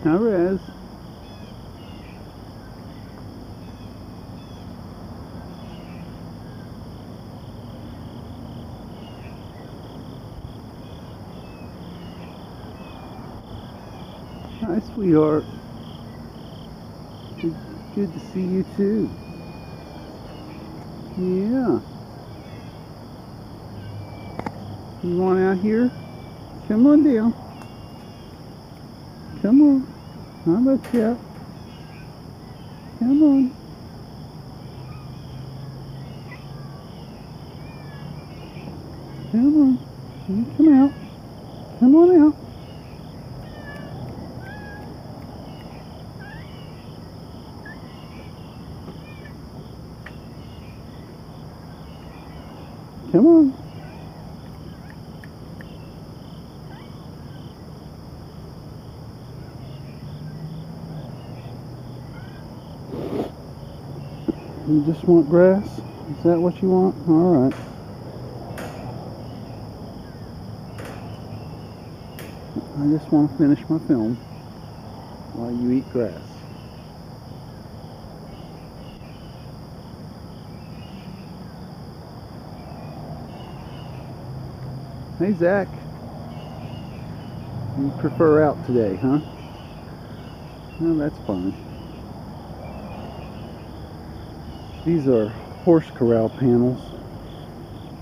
Hi, Rez. Hi, sweetheart. Good to see you too. Yeah. You want out here? Come on down. Come on. I'll let you out. Come on. Come on. You come out. Come on out. Come on. You just want grass? Is that what you want? Alright. I just want to finish my film while you eat grass. Hey, Zach. You prefer out today, huh? Well, that's fine. These are horse corral panels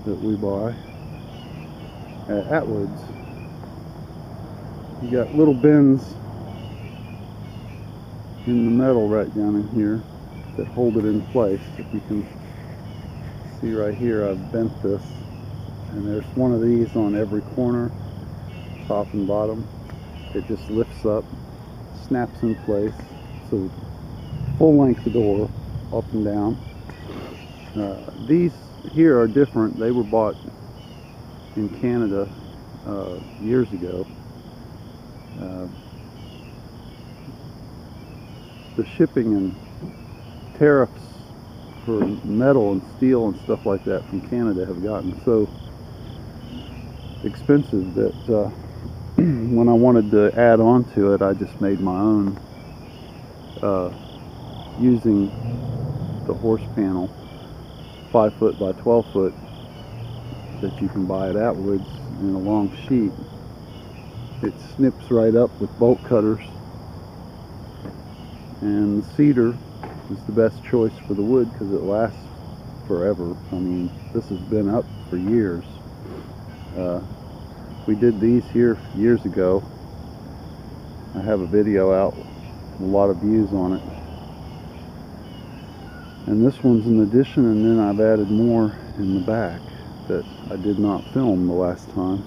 that we buy at Atwood's. You got little bends in the metal right down in here that hold it in place. If you can see right here, I've bent this, and there's one of these on every corner, top and bottom. It just lifts up, snaps in place, so full length door up and down. These here are different. They were bought in Canada years ago. The shipping and tariffs for metal and steel and stuff like that from Canada have gotten so expensive that when I wanted to add on to it, I just made my own using the horse panel, 5 foot by 12 foot, that you can buy at Atwood's in a long sheet. It snips right up with bolt cutters, and the cedar is the best choice for the wood because it lasts forever. I mean, this has been up for years. We did these here years ago. I have a video out, a lot of views on it. And this one's an addition, and then I've added more in the back that I did not film the last time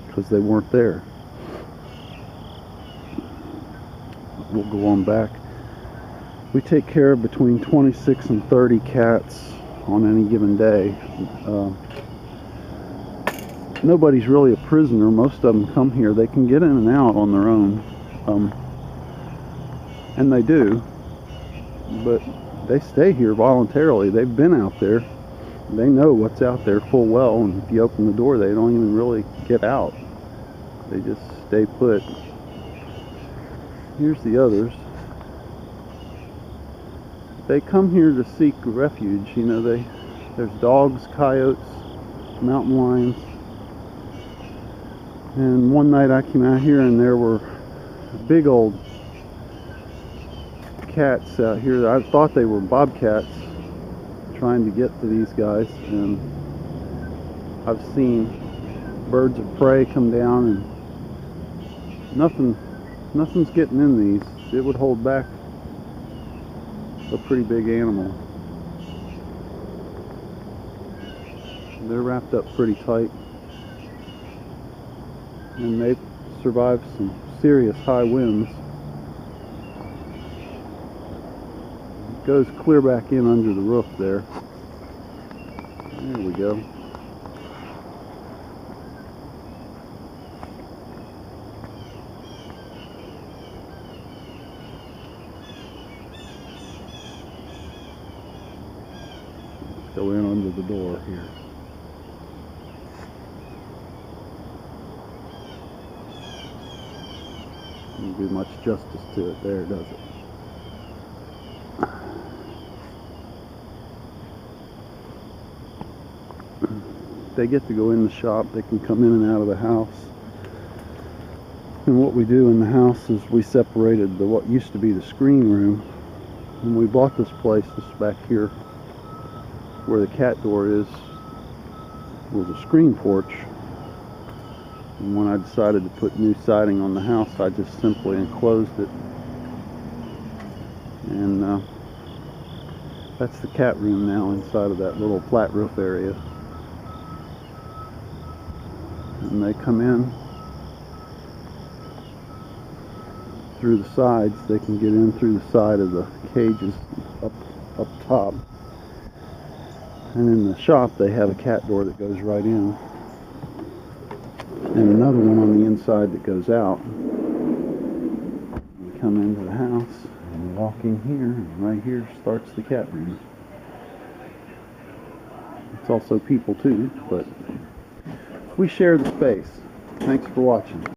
because they weren't there. We'll go on back. We take care of between 26 and 30 cats on any given day. Nobody's really a prisoner. Most of them come here. They can get in and out on their own, and they do, but they stay here voluntarily. They've been out there. They know what's out there full well, and if you open the door, they don't even really get out. They just stay put. Here's the others. They come here to seek refuge. You know, there's dogs, coyotes, mountain lions. And one night I came out here and there were big old cats out here. I thought they were bobcats trying to get to these guys, and I've seen birds of prey come down, and nothing's getting in these. It would hold back a pretty big animal. They're wrapped up pretty tight, and they've survived some serious high winds. It goes clear back in under the roof there. There we go. Let's go in under the door here. Doesn't do much justice to it there, does it? They get to go in the shop, they can come in and out of the house. And what we do in the house is we separated what used to be the screen room. When we bought this place, this back here where the cat door is, was a screen porch. And when I decided to put new siding on the house, I just simply enclosed it. And that's the cat room now inside of that little flat roof area. And they come in through the sides. They can get in through the side of the cages up top. And in the shop they have a cat door that goes right in, and another one on the inside that goes out. We come into the house and walk in here, and right here starts the cat room. It's also people too, but we share the space. Thanks for watching.